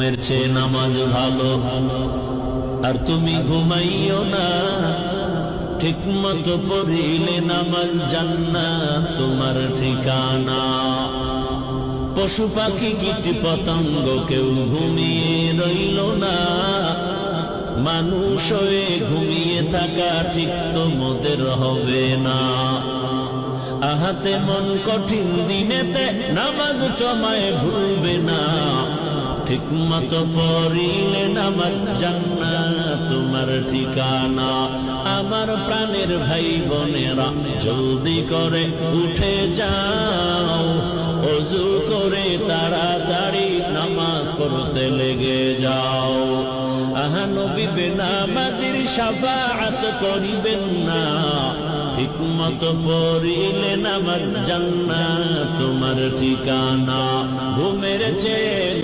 ঘুমের চেয়ে নামাজ ভালো। আর তুমি ঘুমাইও না, ঠিক মতো পড়িলে নামাজ জান্নাত তোমার ঠিকানা। পশু পাখি কীট পতঙ্গ কেউ ঘুমিয়ে রইল না, মানুষ হয়ে ঘুমিয়ে থাকা ঠিক তোমাদের হবে না। আহাতে মন কঠিন দিনেতে নামাজ তোমায় ভুলবে না, ঠিক মতো পড়িলে নামাজ জান্নাত তোমার ঠিকানা। আমার প্রাণের ভাই বোনেরা, জলদি করে উঠে যাও, ওযু করে তাড়াতাড়ি নামাজ পড়তে লেগে যাও। আহা নবী বেনামাজির শাফাআত করিবেন না, ঠিক মতো পড়িলে নামাজ জান্নাত তোমার ঠিকানা। ঘুমের চেয়ে